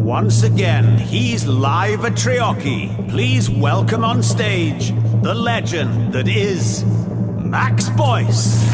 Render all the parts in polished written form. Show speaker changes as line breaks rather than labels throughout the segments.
Once again, he's live at Treorchy. Please welcome on stage the legend that is Max Boyce.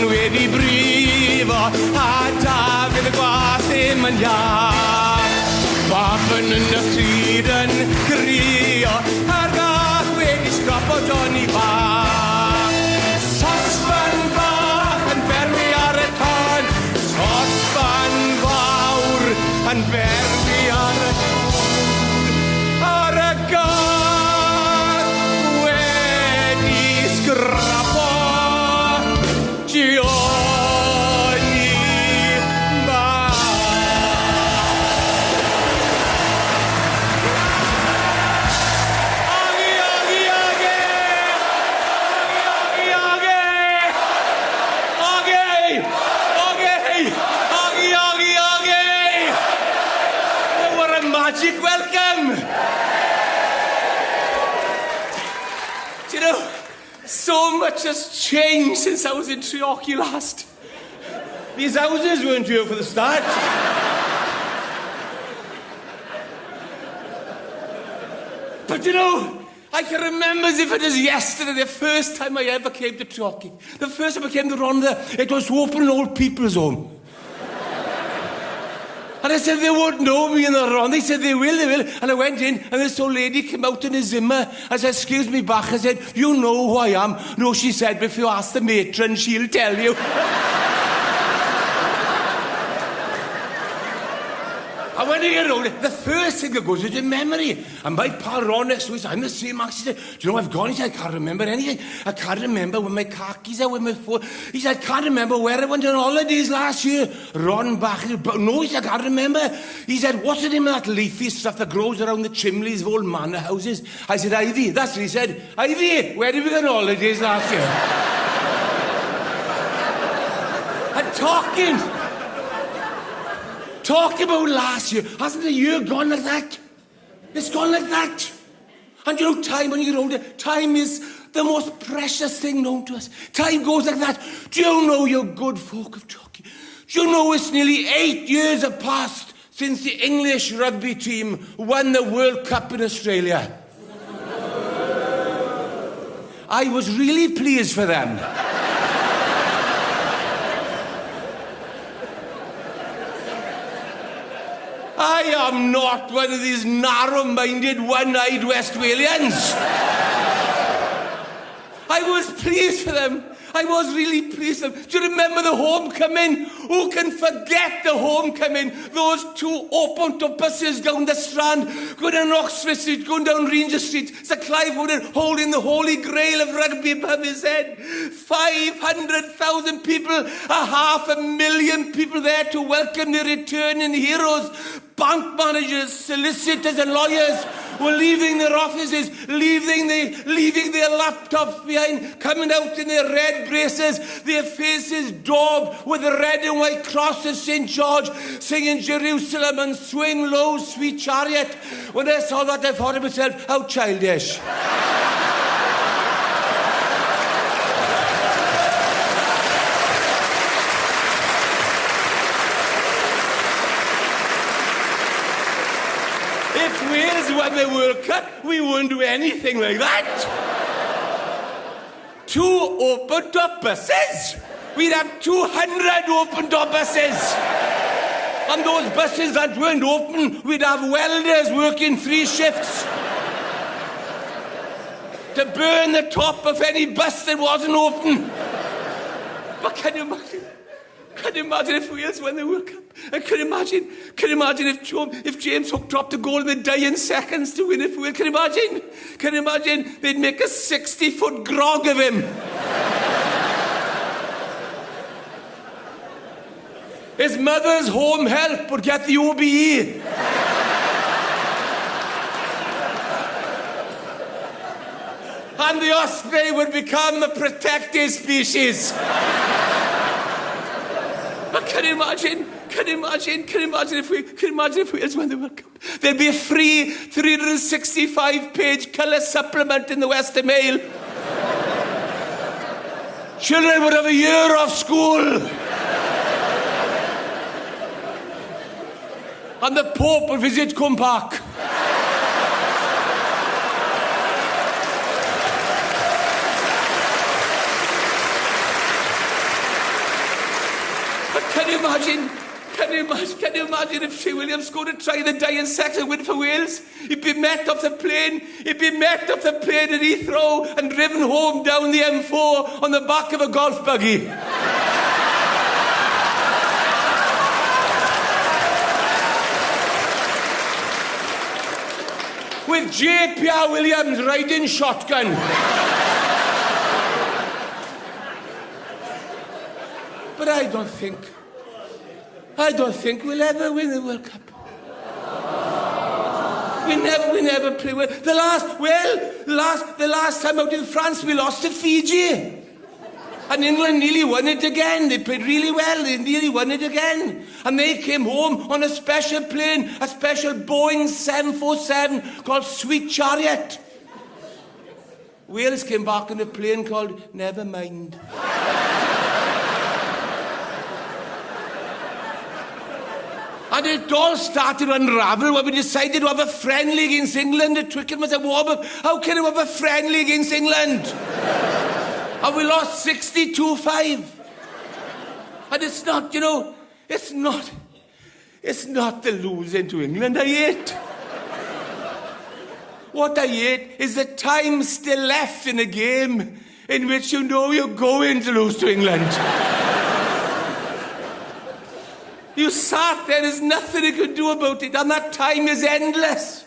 Wedi brifo a Dafydd y gwas ddim yn iach. Baban yn y stryd yn crio a'r gath wedi sgropo Johnny bach. Sosban bach yn berwi ar y ton, sosban fawr yn berwi ar y ton. Ar y gath wedi sgropo magic welcome! Do you know, so much has changed since I was in Treorchy last. These houses weren't here for the start. But you know, I can remember as if it was yesterday, the first time I ever came to Treorchy. The first time I came to Rhondda, it was to open an old people's home. And I said, they won't know me in the Rhondda. They said, they will. And I went in, and this old lady came out in a Zimmer. I said, excuse me, back. I said, you know who I am? No, she said, but if you ask the matron, she'll tell you. And when you get older, the first thing that goes is your memory. And my pal Ron next to me said, I'm the same, Max. He said, do you know I've gone? He said, I can't remember anything. I can't remember when my khakis are with my phone. He said, I can't remember where I went on holidays last year. Ron back. No, he said, I can't remember. He said, what's the name of that leafy stuff that grows around the chimneys of old manor houses? I said, ivy. That's what he said. Ivy, where did we go on holidays last year? And talking about last year, hasn't the year gone like that? It's gone like that. And you know, time, when you get older, time is the most precious thing known to us. Time goes like that. Do you know, you good folk of Treorchy? Do you know it's nearly 8 years have passed since the English rugby team won the World Cup in Australia? I was really pleased for them. I am not one of these narrow-minded, one-eyed Westphalians. I was pleased for them. I was really pleased for them. Do you remember the homecoming? Who can forget the homecoming? Those two open-top buses down the Strand, going down Oxford Street, going down Ranger Street. Sir Clive Woodard holding the holy grail of rugby above his head. 500,000 people, 500,000 people there to welcome the returning heroes. Bank managers, solicitors and lawyers were leaving their offices, leaving their laptops behind, coming out in their red braces, their faces daubed with the red and white cross of St. George, singing Jerusalem and Swing Low, Sweet Chariot. When I saw that, I thought to myself, how childish. If Wales won the World Cup, we wouldn't do anything like that. 2 open-top buses. We'd have 200 open-top buses. And those buses that weren't open, we'd have welders working 3 shifts to burn the top of any bus that wasn't open. But can you imagine? Can you imagine if Wales won the World Cup? And can you imagine if James Hook dropped a goal in the dying seconds to win it for Wales? Can you imagine? Can you imagine? They'd make a 60-foot grog of him. His mother's home help would get the OBE. And the osprey would become a protected species. But can you imagine if Wales won the World Cup? There'd be a free 365-page colour supplement in the Western Mail. Children would have a year off school. And the Pope would visit Combe Park. But can you imagine if Shea Williams scored a try in the dying sex and win for Wales? He'd be met off the plane at Heathrow and driven home down the M4 on the back of a golf buggy. With J.P.R. Williams riding shotgun. But I don't think we'll ever win the World Cup. We never play well. The last time out in France, we lost to Fiji. And England nearly won it again. They played really well. They nearly won it again. And they came home on a special plane, a special Boeing 747 called Sweet Chariot. Wales came back on a plane called Nevermind. And it all started to unravel when we decided to have a friendly against England at Twickenham as a warm-up. How can you have a friendly against England? And we lost 62-5. And it's not the losing to England I hate. What I hate is the time still left in a game in which you know you're going to lose to England. You sat there, there's nothing you can do about it, and that time is endless.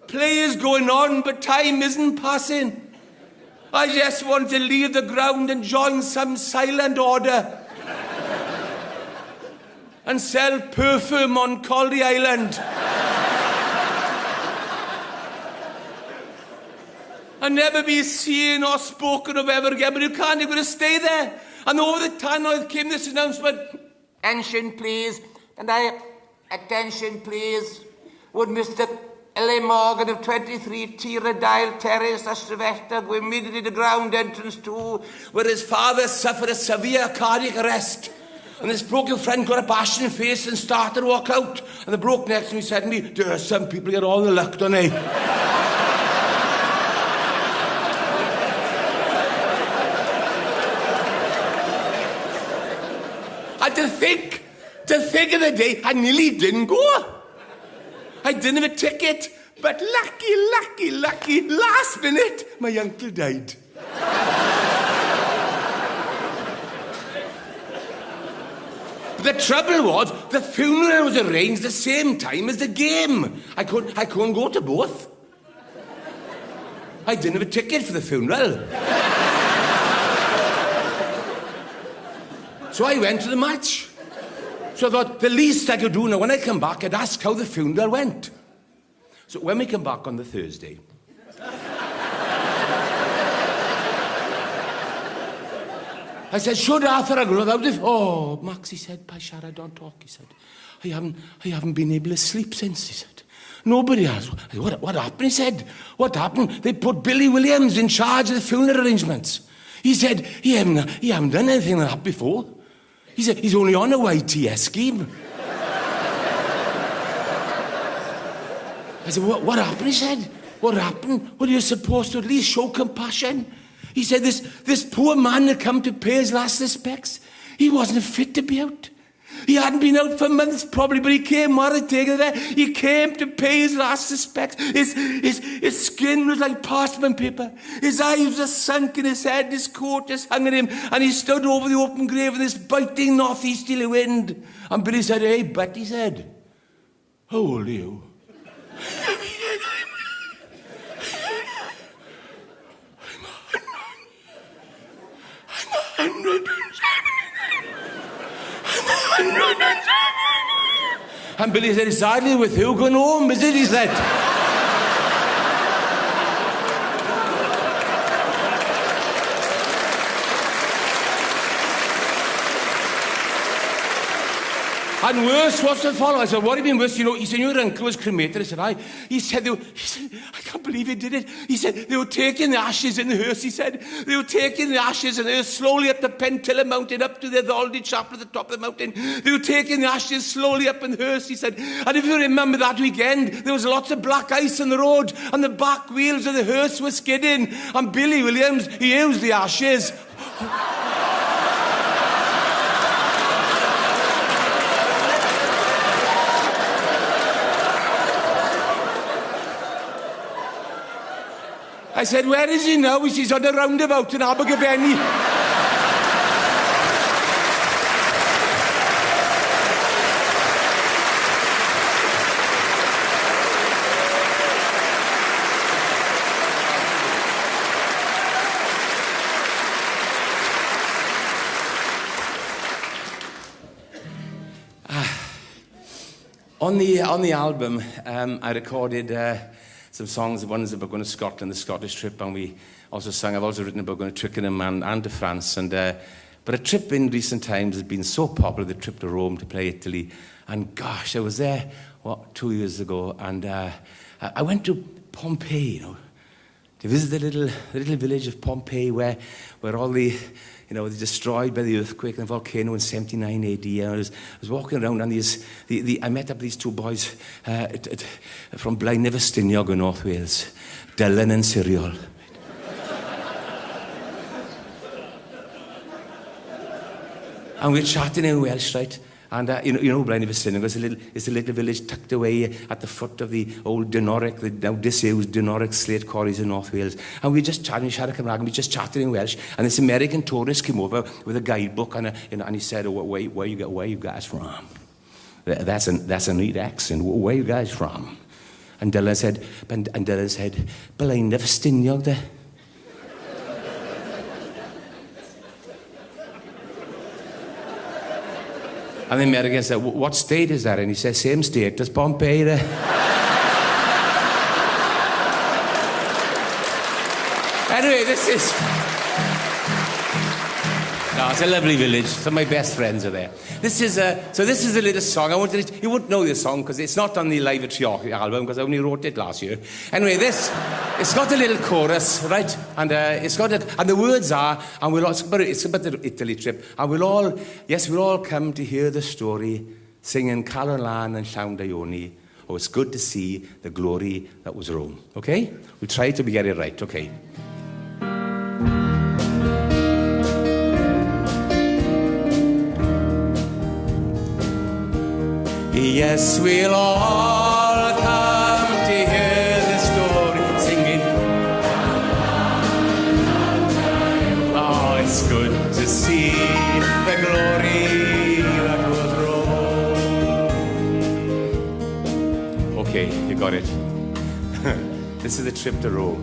Play is going on, but time isn't passing. I just want to leave the ground and join some silent order. And sell perfume on Coldy Island. And never be seen or spoken of ever again, but you can't, you're going to stay there. And over the time now came this announcement. Attention, please. Attention, please. Would Mr. L.A. Morgan of 23 Tiradile Terrace, Astrafesta, go immediately to ground entrance 2, where his father suffered a severe cardiac arrest. And his broken friend got a ashen face and started to walk out. And the bloke next to me said to me, there are some people get all the luck, don't they? And to think of the day, I nearly didn't go. I didn't have a ticket, but lucky, last minute, my uncle died. The trouble was, the funeral was arranged the same time as the game. I couldn't go to both. I didn't have a ticket for the funeral. So I went to the match. So I thought, the least I could do now, when I come back, I'd ask how the funeral went. So when we come back on the Thursday, I said, should Arthur have gone without it? Oh, Max, he said, Pashara, don't talk, he said. I haven't been able to sleep since, he said. Nobody has. What happened, he said. What happened? They put Billy Williams in charge of the funeral arrangements. He said, he haven't done anything like that before. He said, he's only on a YTS scheme. I said, what happened? He said, what happened? Well, you're supposed to at least show compassion. He said, this poor man had come to pay his last respects. He wasn't fit to be out. He hadn't been out for months, probably, but he came, he came to pay his last respects. His skin was like parchment paper. His eyes were sunk in his head, his coat just hung at him, and he stood over the open grave in this biting northeasterly wind. And Billy said, hey, but, he said, how old are you? I'm 107. I'm And Billy said, it's hardly with you going home, is it? He said. And worse, what's the follow? I said, what do you mean worse? You know, he said, your uncle was cremated. I said, aye. He said, I can't believe he did it. He said, they were taking the ashes in the hearse, he said. They were taking the ashes in the hearse slowly up the Pentilla mountain, up to the Aldi chapel at the top of the mountain. They were taking the ashes slowly up in the hearse, he said. And if you remember that weekend, there was lots of black ice on the road, and the back wheels of the hearse were skidding. And Billy Williams, he used the ashes. I said, where is he now? He says, he's on a roundabout in Abergavenny. On the album, I recorded some songs, one is about going to Scotland, the Scottish trip, and we also sang, I've also written about going to Twickenham and to France. But a trip in recent times has been so popular, the trip to Rome to play Italy. And gosh, I was there, 2 years ago, and I went to Pompeii, you know, to visit the little village of Pompeii where all the, you know, destroyed by the earthquake and the volcano in 79 AD. And I was walking around, and I met up these two boys from Blaenefostiniog in North Wales, Dylan and Siriol. And we were chatting in Welsh, right? And you know Blaenefostiniog is a little village tucked away at the foot of the old Denoric, the now disused Denoric slate quarries in North Wales. And we just chatting, we just chatting in Welsh. And this American tourist came over with a guidebook, and he said, oh, where you guys from? That's a neat accent. Where you guys from? And Dylan said, Blaenefostiniog there. And the American said, what state is that? And he said, same state as Pompeii there. Anyway, this is... No, it's a lovely village. Some of my best friends are there. This is a little song. You wouldn't know this song because it's not on the Live at Treorchy album because I only wrote it last year. Anyway, it's got a little chorus, right? And and the words are, and it's about the Italy trip, and we'll all come to hear the story, singing Carolan and Llawn Oh, it's good to see the glory that was Rome. Okay? We'll try to get it right. Okay. Yes, we'll all come to hear the story, singing. Oh, it's good to see the glory that was Rome. Okay, you got it. This is the trip to Rome.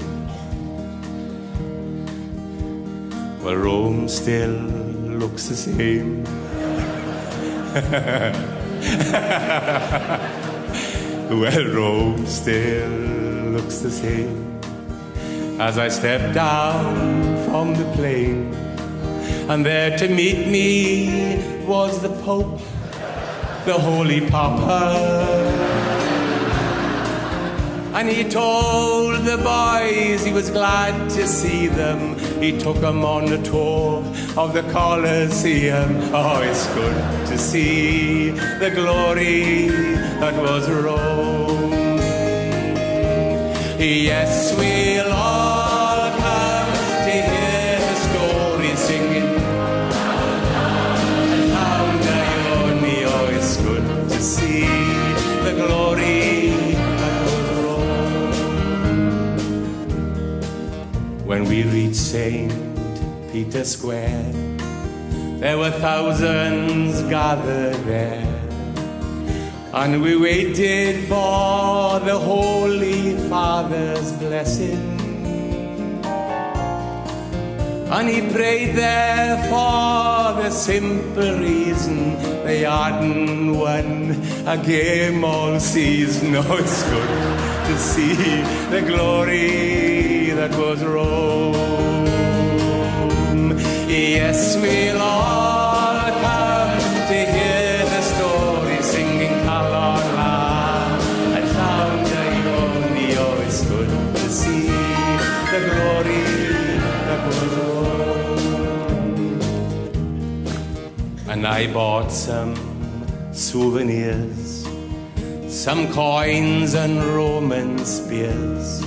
Well, Rome still looks the same. Well, Rome still looks the same as I step down from the plane, and there to meet me was the Pope, the Holy Papa. And he told the boys he was glad to see them. He took them on a tour of the Colosseum. Oh, it's good to see the glory that was Rome. Yes, we'll all come to hear the story, singing. Oh, it's good to see the glory that was Rome. When we reached St. Peter's Square, there were thousands gathered there, and we waited for the Holy Father's blessing. And he prayed there for the simple reason they hadn't won a game all season. Oh, it's good to see the glory that was Rome. Yes, we'll all come to hear the story, singing Calorla and Llawn-dai-Oni. Oh, it's good to see the glory that was Rome. And I bought some souvenirs, some coins and Roman spears,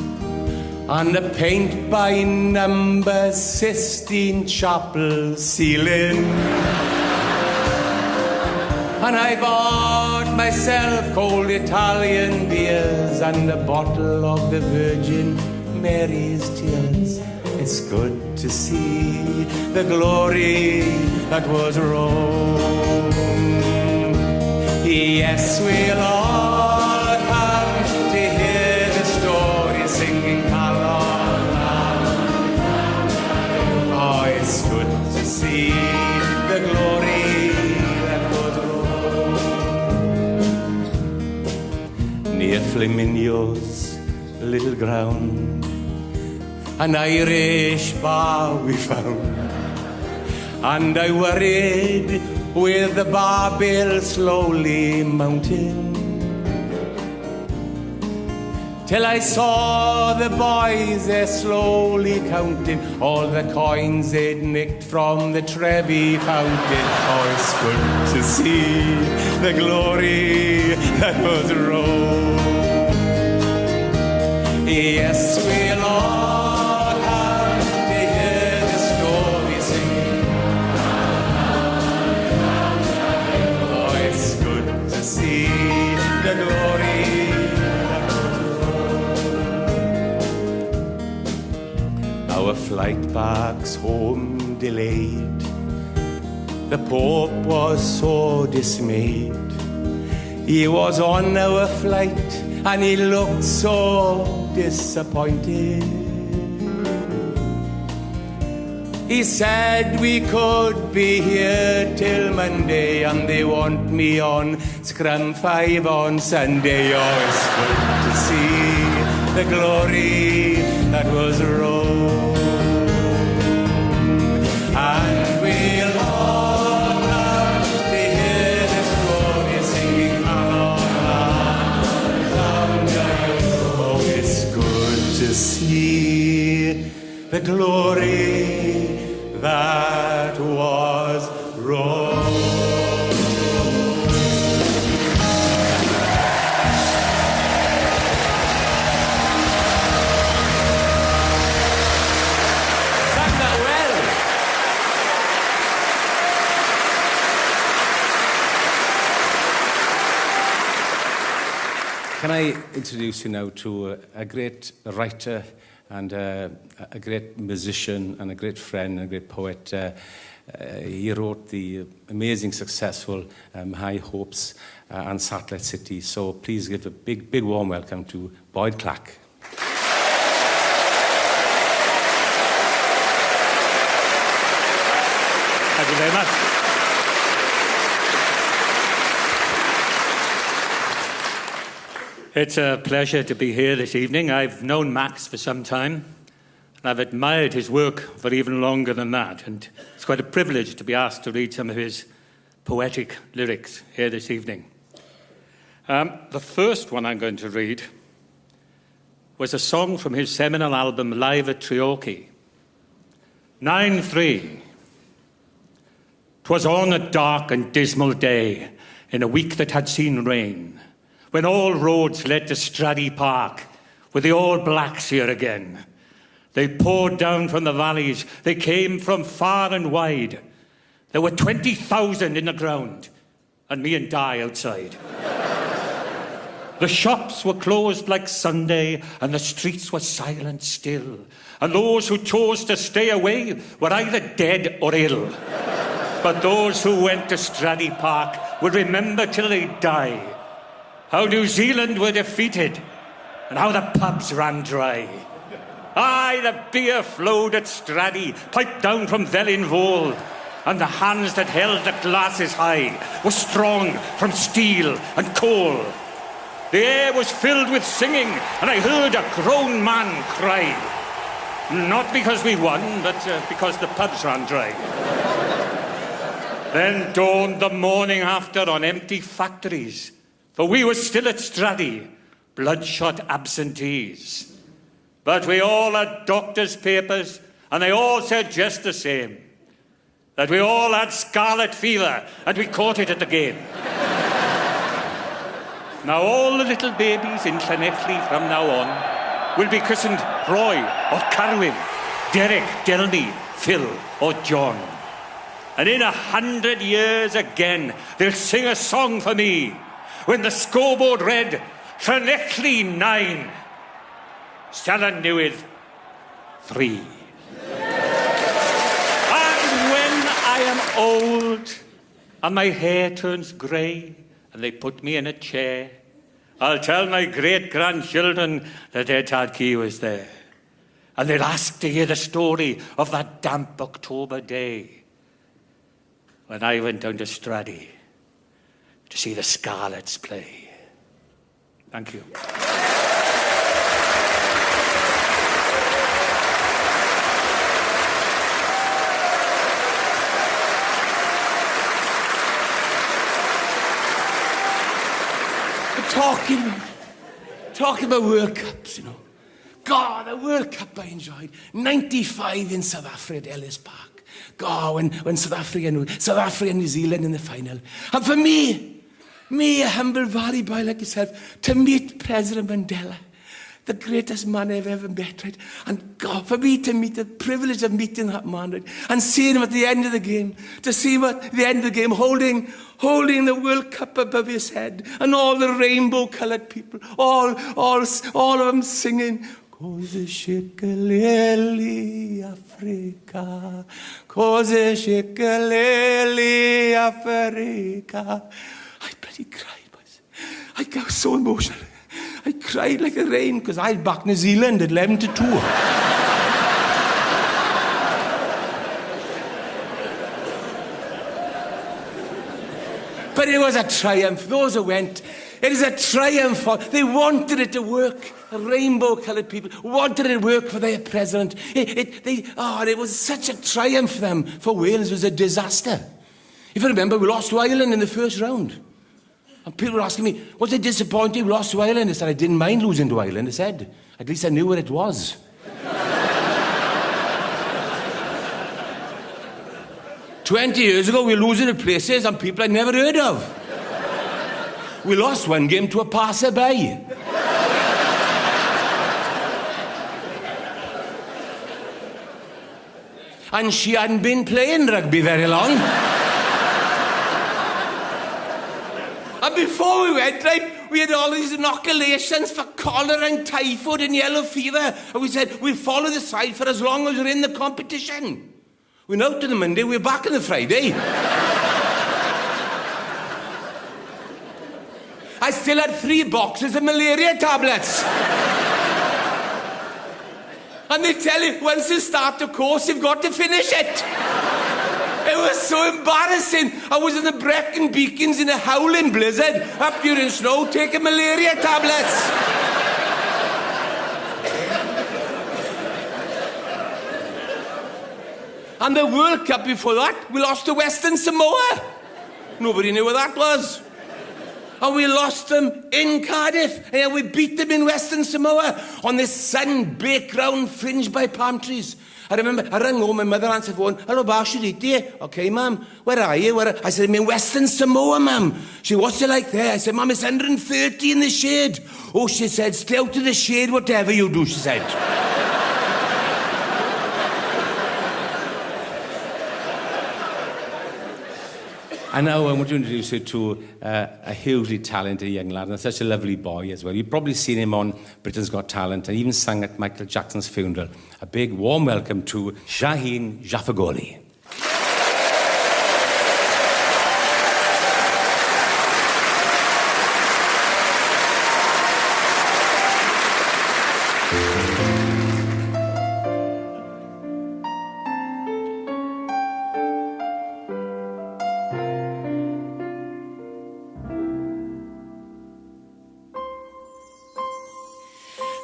and a paint by number Sistine Chapel ceiling. And I bought myself cold Italian beers and a bottle of the Virgin Mary's tears. It's good to see the glory that was Rome. Yes, we'll all come to hear the story, singing Calorla. Oh, it's good to see the glory that was Rome. Near Flaminio's little ground, an Irish bar we found, and I worried with the bar bill slowly mounting, till I saw the boys, they're slowly counting all the coins they'd nicked from the Trevi fountain. Oh, it's good to see the glory that was Rome. Yes, we'll all come to hear the story singing. Oh, it's good to see the glory that was Rome. Our flight back's home delayed. The Pope was so dismayed. He was on our flight and he looked so disappointed. He said we could be here till Monday and they want me on Scrum 5 on Sunday. Oh, it's good to see the glory that was Rome. And we'll all come to hear the story, singing Calorla. Oh, it's good to see the glory that was Rome.
Can I introduce you now to a great writer and a great musician and a great friend and a great poet. He wrote the amazing, successful High Hopes and Satellite City. So please give a big, big warm welcome to Boyd Clark.
Thank you very much. It's a pleasure to be here this evening. I've known Max for some time, and I've admired his work for even longer than that, and it's quite a privilege to be asked to read some of his poetic lyrics here this evening. The first one I'm going to read was a song from his seminal album Live at Treorchy. 9-3. 'Twas on a dark and dismal day, in a week that had seen rain, when all roads led to Straddy Park, with the All Blacks here again. They poured down from the valleys, they came from far and wide. There were 20,000 in the ground, and me and Di outside. The shops were closed like Sunday, and the streets were silent still, and those who chose to stay away were either dead or ill. But those who went to Straddy Park would remember till they die how New Zealand were defeated and how the pubs ran dry. Aye, the beer flowed at Straddy, piped down from Vellinvole. and the hands that held the glasses high were strong from steel and coal. The air was filled with singing, and I heard a grown man cry. Not because we won, but because the pubs ran dry. Then dawned the morning after on empty factories, for we were still at Straddy, bloodshot absentees. But we all had doctor's papers, and they all said just the same, that we all had scarlet fever, and we caught it at the game. Now all the little babies in Llanelli from now on will be christened Roy or Carwyn, Derek, Delny, Phil or John. And in 100 years again, they'll sing a song for me when the scoreboard read, Llanelli 9, Stella Newydd 3. And when I am old and my hair turns grey and they put me in a chair, I'll tell my great-grandchildren that their Tad Key was there. And they'll ask to hear the story of that damp October day when I went down to Straddy to see the Scarlets play. Thank you.
Talking about World Cups, you know. God, the World Cup I enjoyed. 95 in South Africa at Ellis Park. God, when South Africa and New Zealand in the final. And for me, a humble valley boy like yourself, to meet President Mandela, the greatest man I've ever met, right? And God, for me to meet, the privilege of meeting that man, right? And seeing him at the end of the game, to see him at the end of the game holding the World Cup above his head, and all the rainbow-coloured people, all of them singing, Koze shikeleli Afrika, Koze shikeleli Afrika. I bloody cried, boys. I got so emotional. I cried like a rain because I backed New Zealand at 11-2. But it was a triumph. Those who went, it is a triumph. They wanted it to work. The rainbow-coloured people wanted it to work for their president. It was such a triumph for them. For Wales, it was a disaster. If you remember, we lost to Ireland in the first round. And people were asking me, was it disappointing we lost to Ireland? I said, I didn't mind losing to Ireland. I said, at least I knew what it was. 20 years ago, we were losing to places and people I'd never heard of. We lost one game to a passer-by. And she hadn't been playing rugby very long. And before we went, right, we had all these inoculations for cholera and typhoid and yellow fever. And we said, we'll follow the side for as long as we're in the competition. We went out on the Monday, we were back on the Friday. I still had 3 boxes of malaria tablets. And they tell you, once you start the course, you've got to finish it. It was so embarrassing. I was in the Brecon Beacons in a howling blizzard, up here in snow, taking malaria tablets. And the World Cup before that, we lost to Western Samoa. Nobody knew what that was. And we lost them in Cardiff. And we beat them in Western Samoa on this sun-baked ground fringed by palm trees. I remember, I rang home, my mother answered the phone, hello, Bashiriti. Okay, ma'am, where are you? I said, I'm in Western Samoa, ma'am. She said, what's it like there? I said, ma'am, it's 130 in the shade. Oh, she said, stay out of the shade, whatever you do, she said.
And now I want to introduce you to a hugely talented young lad, and such a lovely boy as well. You've probably seen him on Britain's Got Talent and even sang at Michael Jackson's funeral. A big warm welcome to Shaheen Jaffagoli.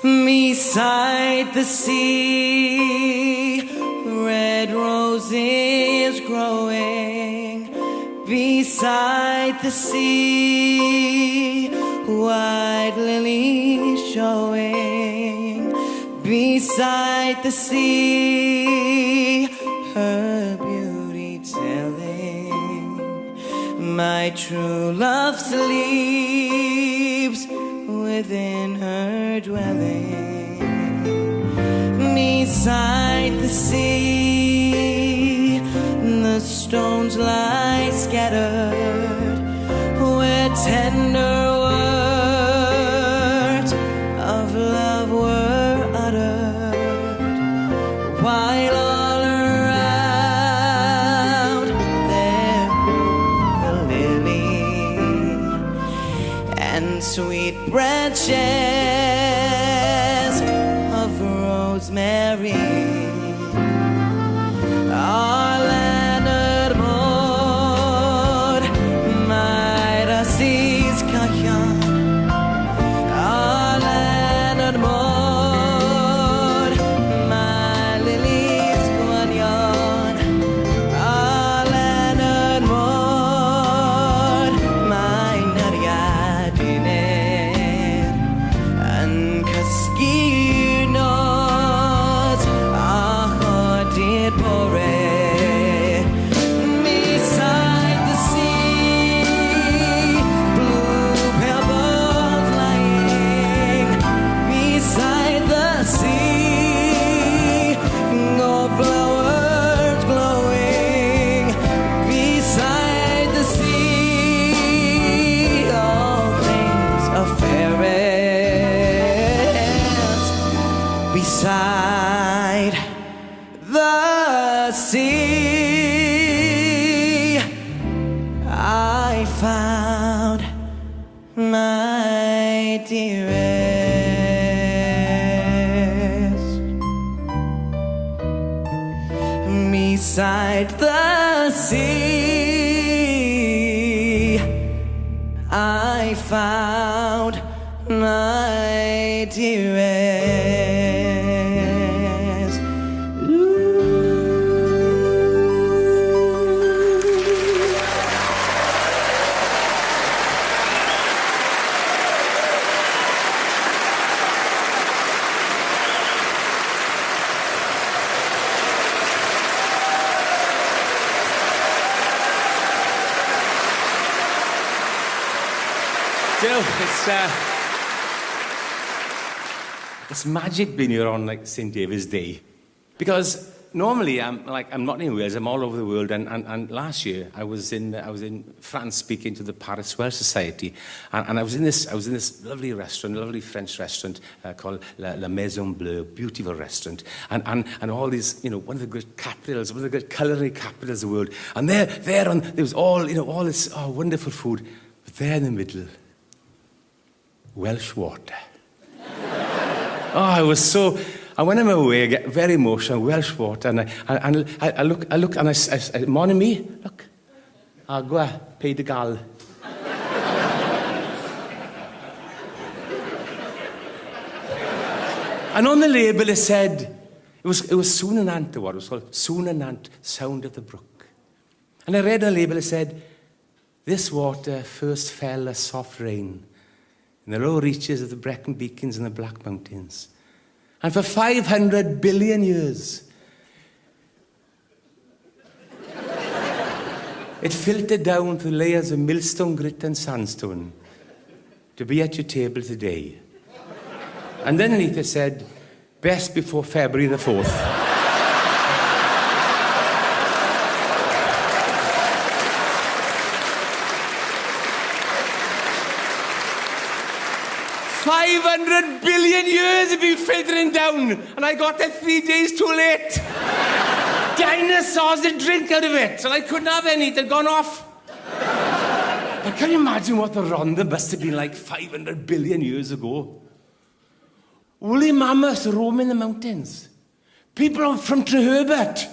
Beside the sea, red roses growing. Beside the sea, white lilies showing. Beside the sea, her beauty telling. My true love sleeps within her dwelling. Beside the sea, the stones lie scattered, where tender words of love were uttered, while all around there grew the lily and sweet branches of rosemary. Our Leonard Maud, might I seize Cahan. Our Leonard Maud, my lilies guanyan. Our Leonard Maud, my Nariadine. And Kaskinos, ah, did bore. Beside the sea, blue pebbles lying. Beside the sea, gold flowers glowing. Beside the sea, all things are fairest. Beside the sea, I found my dearest. Beside the sea, I found my dearest.
You know, it's magic being here on like St. David's Day, because normally I'm not in Wales. I'm all over the world. And last year I was in France speaking to the Paris Welsh Society, and I was in this lovely restaurant, a lovely French restaurant called La Maison Bleue, beautiful restaurant, and all these, you know, one of the great capitals, one of the great culinary capitals of the world. And there was all, you know, all this wonderful food, but there in the middle, Welsh water. I was so. And when I'm away, I get very emotional. Welsh water, and I look, and I morning me, look, agua pei de gal. And on the label it said, it was Sunanant, the word. It was called Sunanant, Sound of the Brook. And I read on the label, it said, this water first fell as soft rain in the low reaches of the Brecon Beacons and the Black Mountains. And for 500 billion years, it filtered down through layers of millstone, grit and sandstone to be at your table today. And then underneath it said, best before February the 4th.
500 billion years have been filtering down, and I got there 3 days too late. Dinosaurs had drink out of it, and I couldn't have any. They'd gone off.
But can you imagine what the Rhondda must have been like 500 billion years ago? Woolly mammoths roaming the mountains. People from Treorchy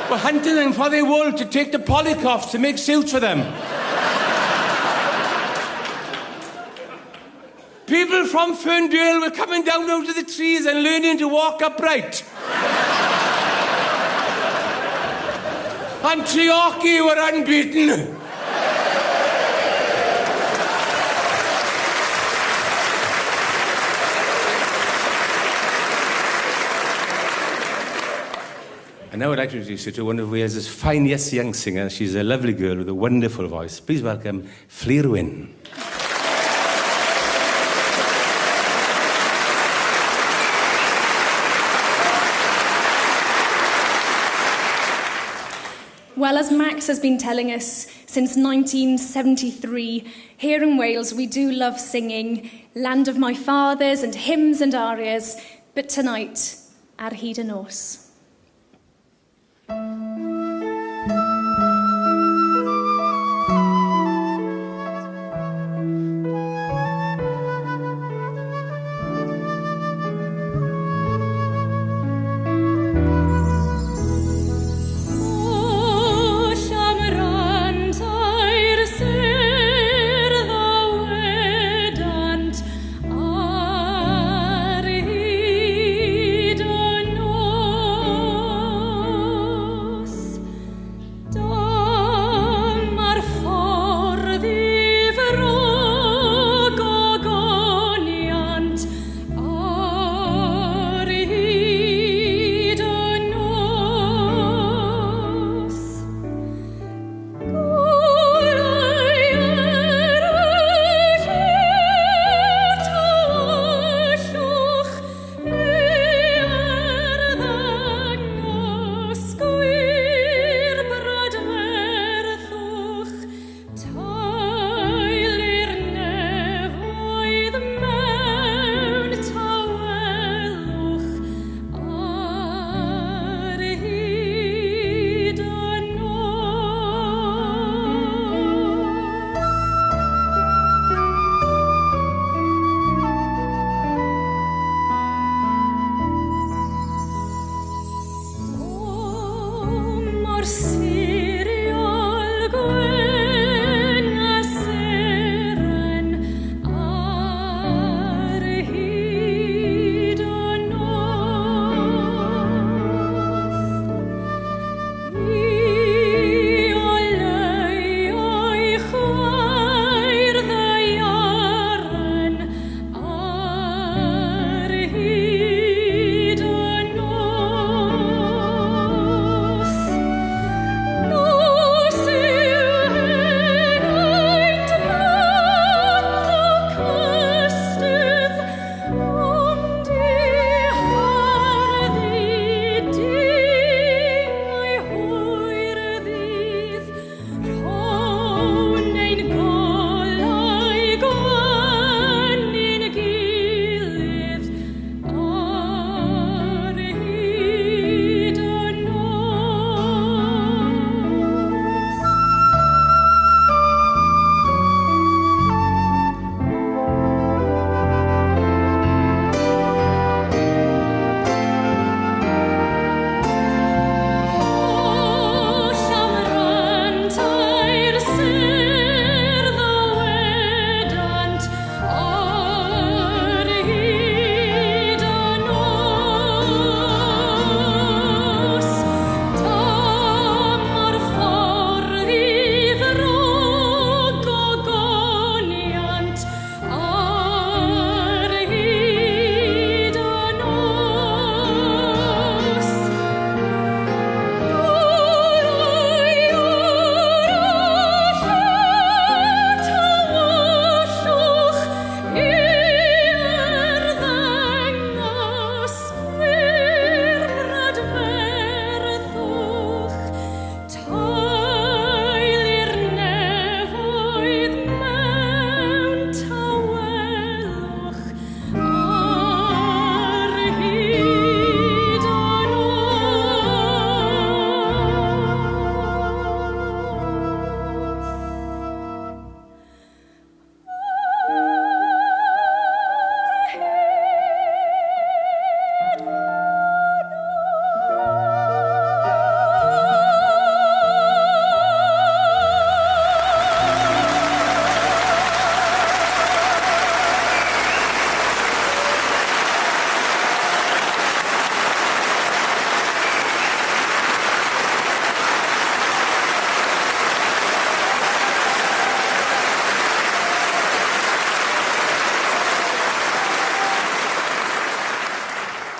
were hunting them for their wool to take to polycoffs to make suits for them.
People people from Ferndale were coming down out of the trees and learning to walk upright. And Treorchy were unbeaten.
And now I'd like to introduce you to one of Wales's finest young singers. She's a lovely girl with a wonderful voice. Please welcome Treorchy.
Well, as Max has been telling us since 1973, here in Wales we do love singing Land of My Fathers and hymns and arias, but tonight, Ar Hyd y Nos.
Ar hyd y nos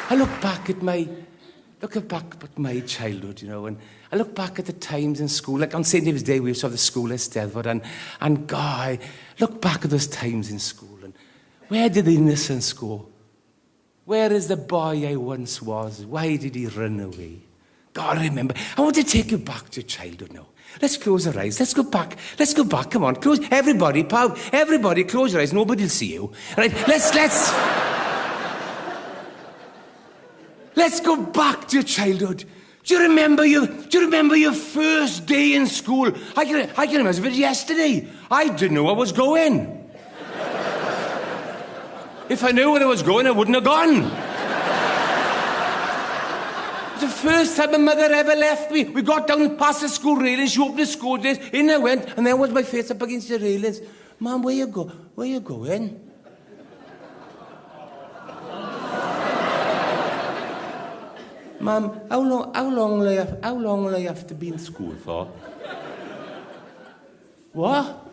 I look back at my childhood, you know, and I look back at the times in school, like on St. David's Day, we used to have the school at Steddfod, and God, I look back at those times in school, and where did the innocence go? Where is the boy I once was? Why did he run away? God, remember. I want to take you back to childhood now. Let's close our eyes. Let's go back. Come on, close. Everybody, close your eyes. Nobody will see you. Right? Let's go back to childhood. Do you remember your first day in school? I can remember it yesterday. I didn't know I was going. If I knew where I was going, I wouldn't have gone. It was the first time my mother ever left me. We got down past the school railings. She opened the school doors. In I went, and there was my face up against the railings. Mum, where you going? Mum, how long will I have to be in school for? What?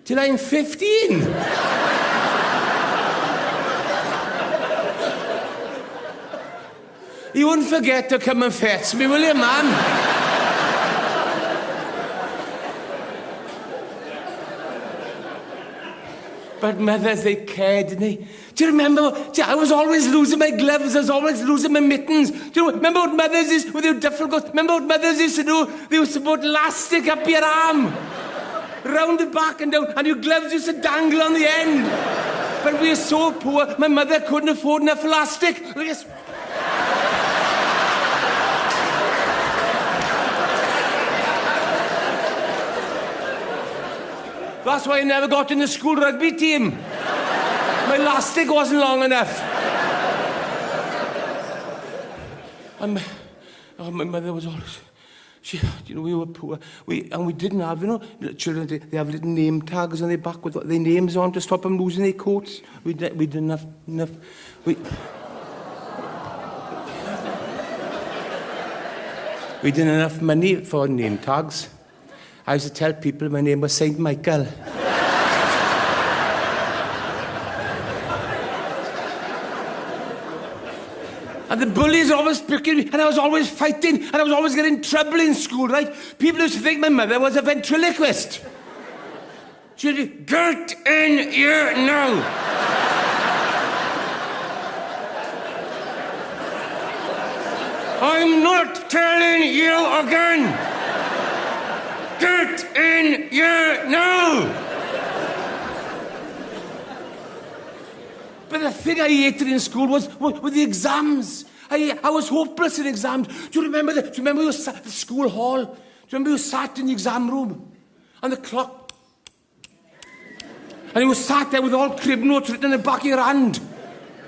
Till I'm 15. You wouldn't forget to come and fetch me, will you, Mum? But mothers, they cared, didn't they? Do you remember? I was always losing my gloves. I was always losing my mittens. Do you remember what mothers used with their difficult? Remember what mothers used to do? They used to put elastic up your arm, round the back and down, and your gloves used to dangle on the end. But we were so poor, my mother couldn't afford enough elastic. That's why I never got in the school rugby team. My elastic wasn't long enough. And my mother was always... we were poor. We didn't have, children, they have little name tags on their back with their names on to stop them losing their coats. We didn't have enough... We didn't have enough money for name tags. I used to tell people my name was Saint Michael. And the bullies were always picking me, and I was always fighting, and I was always getting in trouble in school, right? People used to think my mother was a ventriloquist. She'd be, get in here now. I'm not telling you again. Get in here now! But the thing I hated in school was the exams. I was hopeless in exams. Do you remember you sat at the school hall? Do you remember you sat in the exam room? And the clock... And you sat there with all crib notes written in the back of your hand.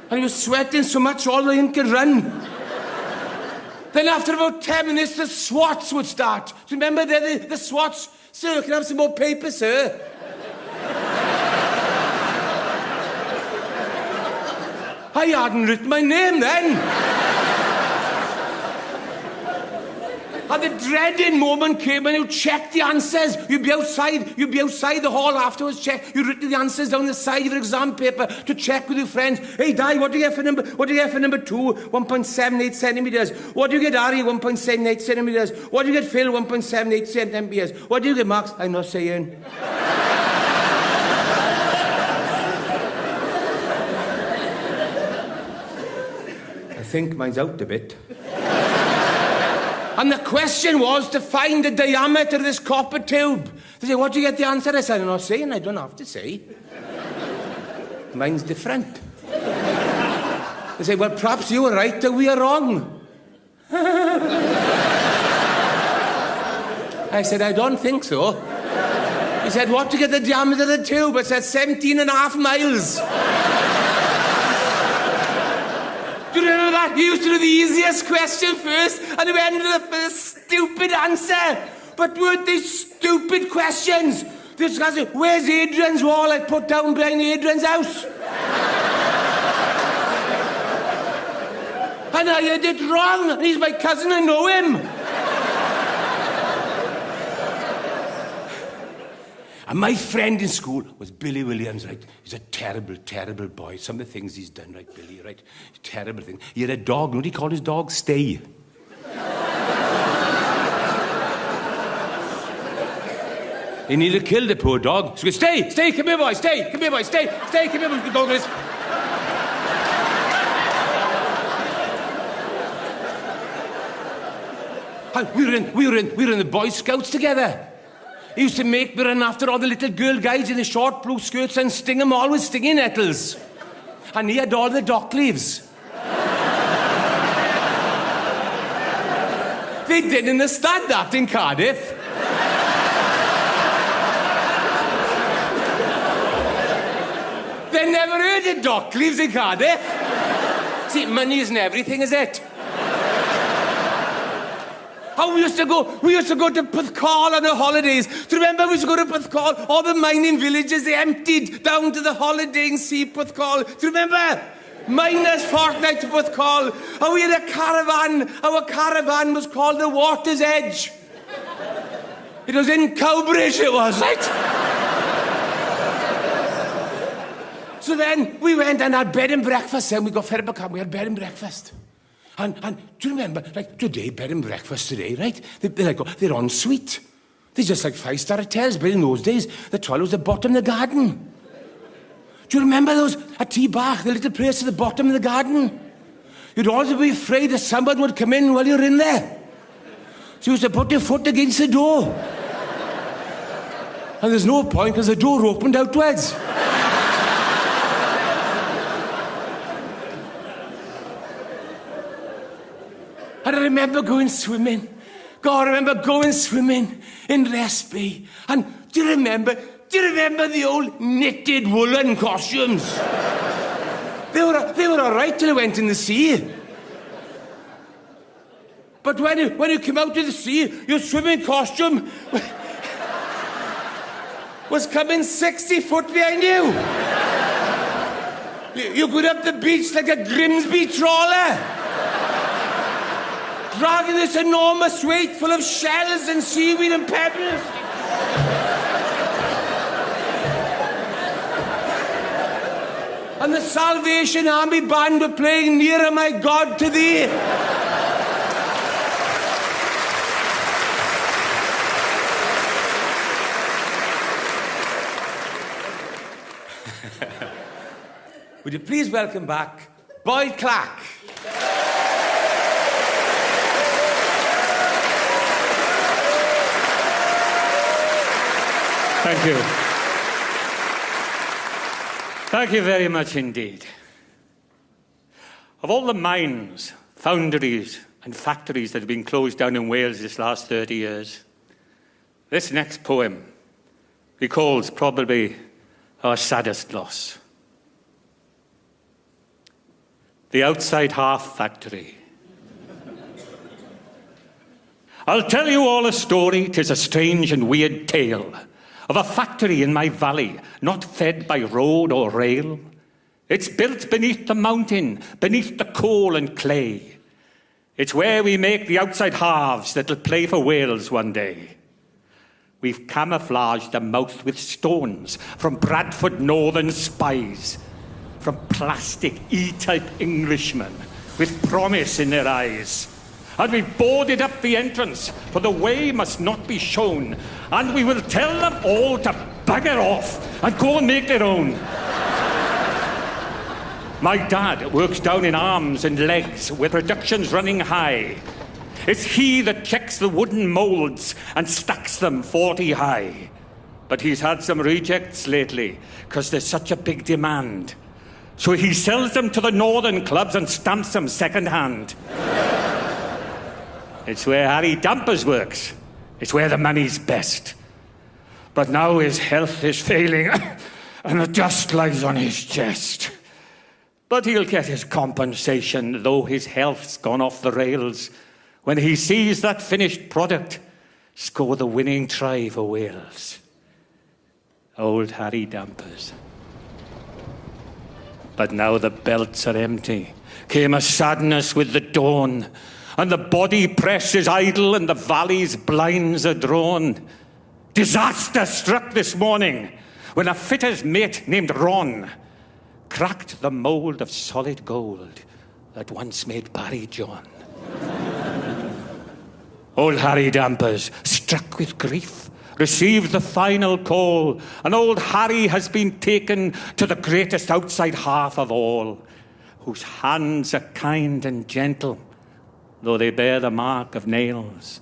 And you were sweating so much all the ink could run. Then after about 10 minutes, the swats would start. Do you remember the swats? Sir, can I have some more paper, sir? I hadn't written my name then. And the dreading moment came when you checked the answers. You'd be outside the hall afterwards, you'd written the answers down the side of your exam paper to check with your friends. Hey, Di, what do you get for number 2? 1.78 centimetres. What do you get, Ari? 1.78 centimetres. What do you get, Phil? 1.78 centimetres. What do you get, Max? I'm not saying. I think mine's out a bit. And the question was to find the diameter of this copper tube. They say, what do you get the answer? I said, I'm not saying, I don't have to say. Mine's different. They say, well, perhaps you were right or we are wrong. I said, I don't think so. He said, what do you get the diameter of the tube? I said, 17.5 miles. Do you remember that? You used to do the easiest question first, and we ended up with a stupid answer. But weren't they stupid questions? This guy said, where's Adrian's wall? I put down behind Adrian's house. And I did it wrong, and he's my cousin, I know him.
And my friend in school was Billy Williams, right? He's a terrible, terrible boy. Some of the things he's done, right, Billy, right? Terrible thing. He had a dog. What did he call his dog? Stay. He nearly killed the poor dog. So he goes, stay, come here, boy, stay, come here, boy, stay, come here, boy, dog is. We were in the Boy Scouts together. He used to make me run after all the little girl guys in the short blue skirts and sting them all with stinging nettles. And he had all the dock leaves. They didn't understand that in Cardiff. They never heard of dock leaves in Cardiff. See, money isn't everything, is it? How we used to go to Porthcawl on the holidays. Do you remember we used to go to Porthcawl? All the mining villages, they emptied down to the holidaying sea, Porthcawl. Do you remember? Miners' fortnight to Porthcawl. And we had a caravan. Our caravan was called the Water's Edge. It was in Cowbridge, it was, right? So then we went and had bed and breakfast. Then we got fed up, we had bed and breakfast. And do you remember, like today, bed and breakfast today, right? They're en suite. They're just like 5-star hotels, but in those days, the toilet was the bottom of the garden. Do you remember those at T-Bach, the little place at the bottom of the garden? You'd always be afraid that someone would come in while you're in there. So you used to put your foot against the door. And there's no point because the door opened outwards. And I remember going swimming. God, I remember going swimming in Rest Bay. And do you remember the old knitted woolen costumes? They were all right till I went in the sea. But when you came out to the sea, your swimming costume was coming 60 foot behind you. You go up the beach like a Grimsby trawler, dragging this enormous weight full of shells and seaweed and pebbles. And the Salvation Army band were playing Nearer My God to Thee. Would you please welcome back Boyd Clark?
Thank you. Thank you very much indeed. Of all the mines, foundries and factories that have been closed down in Wales this last 30 years, this next poem recalls probably our saddest loss. The Outside Half Factory. I'll tell you all a story, 'tis a strange and weird tale, of a factory in my valley, not fed by road or rail. It's built beneath the mountain, beneath the coal and clay. It's where we make the outside halves that'll play for Wales one day. We've camouflaged the mouth with stones from Bradford Northern spies, from plastic E-type Englishmen with promise in their eyes. And we've boarded up the entrance, for the way must not be shown. And we will tell them all to bugger off and go and make their own. My dad works down in arms and legs with productions running high. It's he that checks the wooden moulds and stacks them 40 high. But he's had some rejects lately, because there's such a big demand. So he sells them to the northern clubs and stamps them second-hand. It's where Harry Dampers works. It's where the money's best. But now his health is failing, and the dust lies on his chest. But he'll get his compensation, though his health's gone off the rails, when he sees that finished product score the winning try for Wales. Old Harry Dampers. But now the belts are empty. Came a sadness with the dawn, and the body press is idle and the valley's blinds are drawn. Disaster struck this morning when a fitter's mate named Ron cracked the mould of solid gold that once made Barry John. Old Harry Dampers, struck with grief, received the final call, and old Harry has been taken to the greatest outside half of all, whose hands are kind and gentle, though they bear the mark of nails.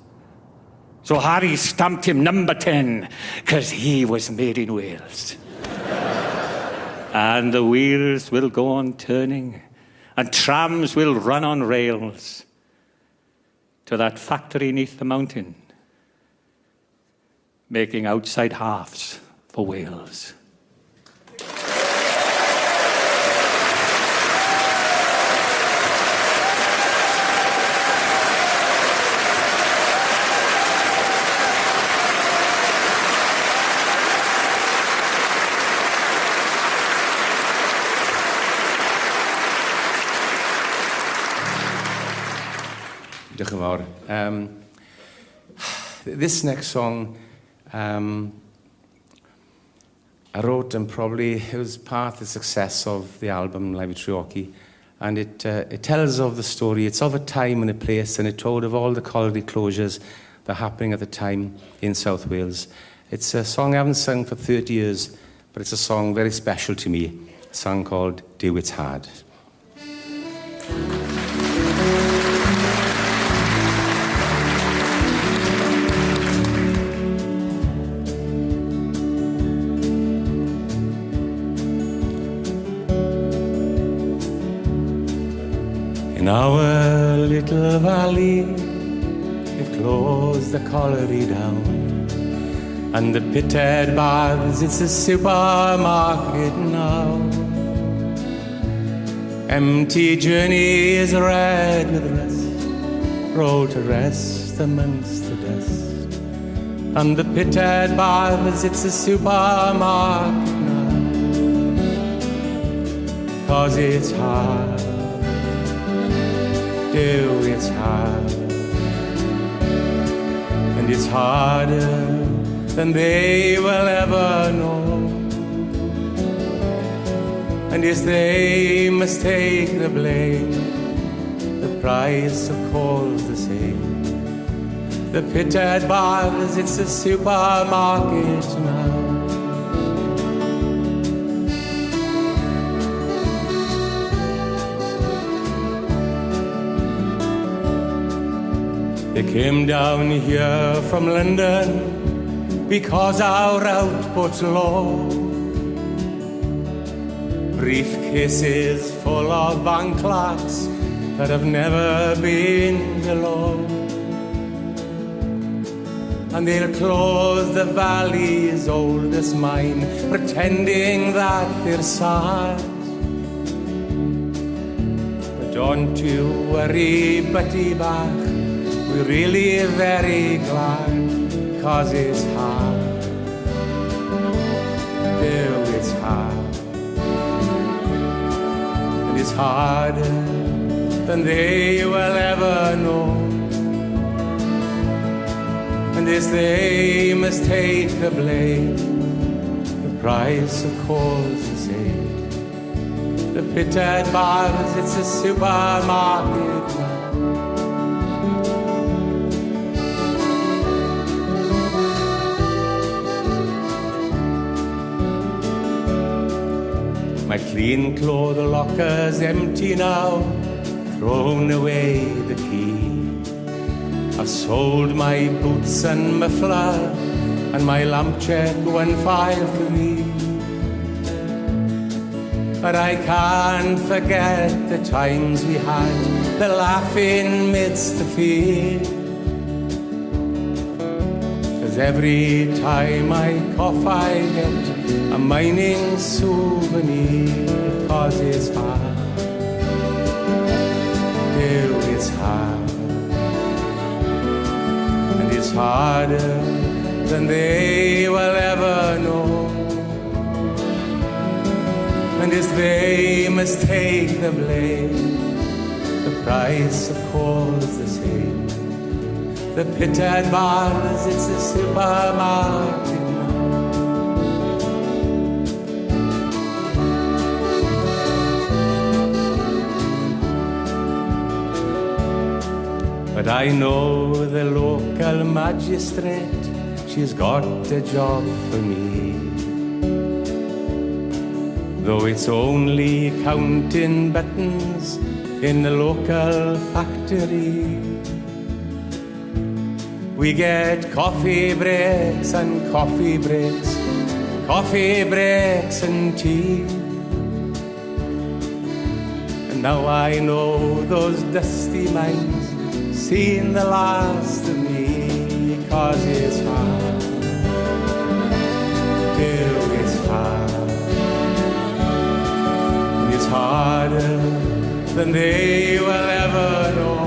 So Harry stamped him number 10, 'cause he was made in Wales. And the wheels will go on turning, and trams will run on rails to that factory neath the mountain, making outside halves for Wales.
Diolch yn fawr. This next song I wrote, and probably it was part of the success of the album Live at Treorchy, and it tells of the story. It's of a time and a place, and it told of all the colliery closures that are happening at the time in South Wales. It's a song I haven't sung for 30 years, but it's a song very special to me, a song called Do It's Hard. In our little valley, they've closed the colliery down, and the Pithead Baths, it's a supermarket now. Empty journeys red with rest, roll to rest amongst the dust, and the Pithead Baths, it's a supermarket now. 'Cause it's hard, it's hard, and it's harder than they will ever know. And yes, they must take the blame, the price of coal's the same. The Pithead Baths, it's a supermarket now. They came down here from London because our output's low. Briefcases full of bank clerks that have never been below. And they'll close the valley's oldest mine, pretending that they're sad. But don't you worry, Betty Bach, we're really very glad, 'cause it's hard, it's hard, and it's harder than they will ever know. And as they must take the blame, the price of coal's the same. The Pithead Baths, it's a supermarket now. My clean clothes locker's empty now, thrown away the key. I've sold my boots and muffler, and my lampshade 153. But I can't forget the times we had, the laughing midst the fear. 'Cause every time I cough I get a mining souvenir. 'Cause it's hard, it's hard, and it's harder than they will ever know. And as they must take the blame, the price of coal's the same. The Pithead Baths, it's a supermarket But I know the local magistrate, she's got a job for me. Though it's only counting buttons in the local factory. We get coffee breaks and coffee breaks, coffee breaks and tea. And now I know those dusty minds seen the last of me, 'cause it's hard, oh, it's hard. It's harder than they will ever know.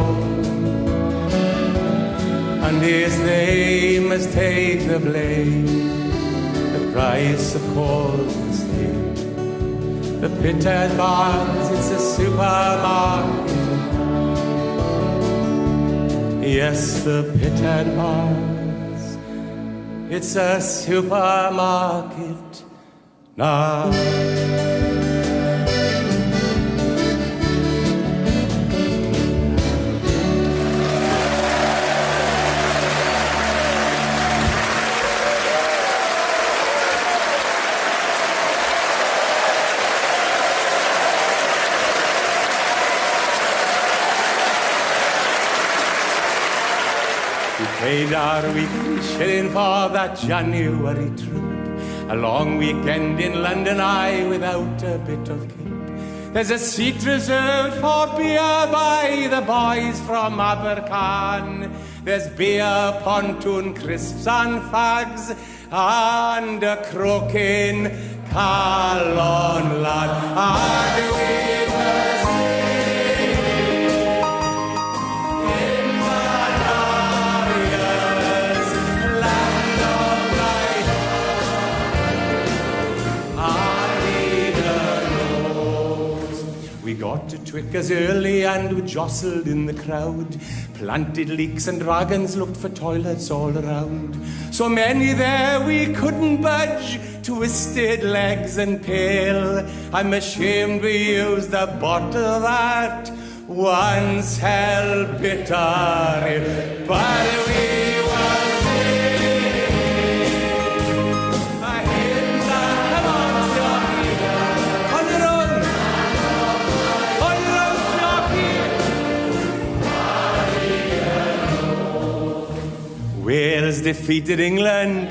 And as they must take the blame, the price of coal is here. The pitted bars, it's a supermarket. Yes, the pitted bars, it's a supermarket now. Paid our weekly shilling for that January trip. A long weekend in London, I without a bit of kip. There's a seat reserved for beer by the boys from Abercarn. There's beer, pontoon, crisps and fags, and a croaking Calon lad. And we were got to Twickers early and we jostled in the crowd. Planted leaks and dragons looked for toilets all around. So many there we couldn't budge, twisted legs and pale. I'm ashamed we used the bottle that once held bitter ale. But we were Wales defeated England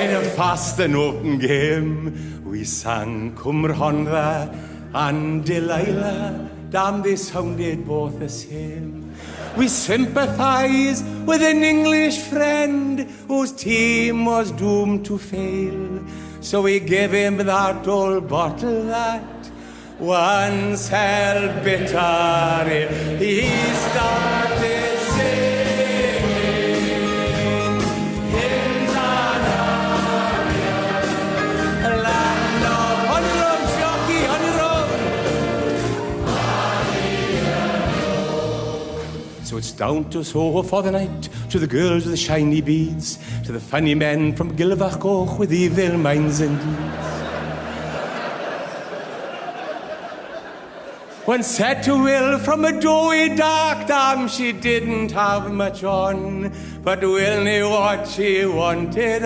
in a fast and open game. We sang Cwmr Honra and Delilah, damn they sounded both the same. We sympathise with an English friend whose team was doomed to fail. So we gave him that old bottle that once held bitter ale. He started singing So it's down to Soho for the night, to the girls with the shiny beads, to the funny men from Gilvach with evil minds and deeds. When said to Will from a doughy dark dam, she didn't have much on, but Will knew what she wanted,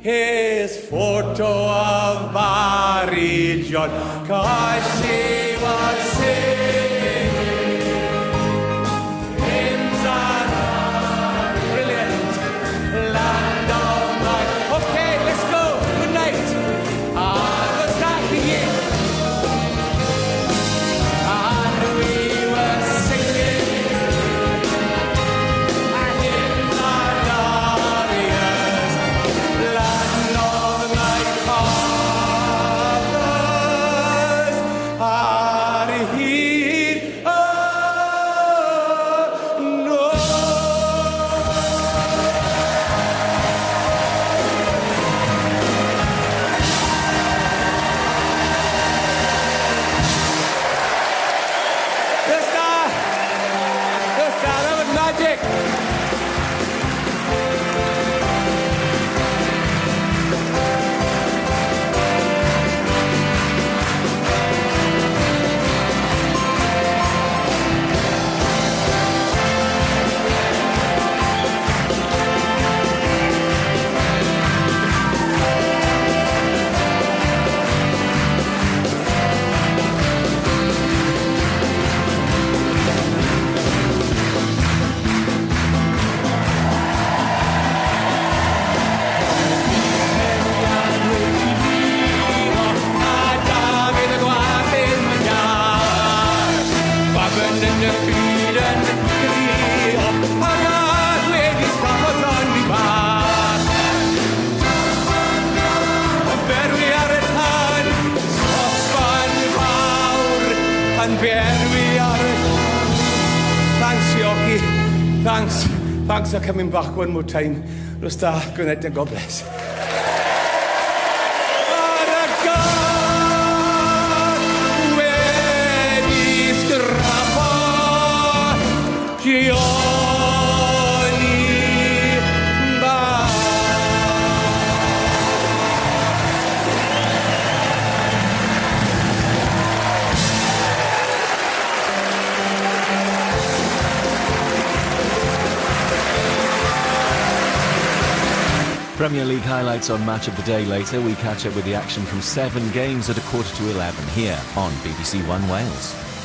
his photo of Barry John, 'cause she was singing. He
Thanks for coming back one more time. Rosta, good night and God bless.
Premier League highlights on Match of the Day later. We catch up with the action from 7 games at 11:15 here on BBC One Wales.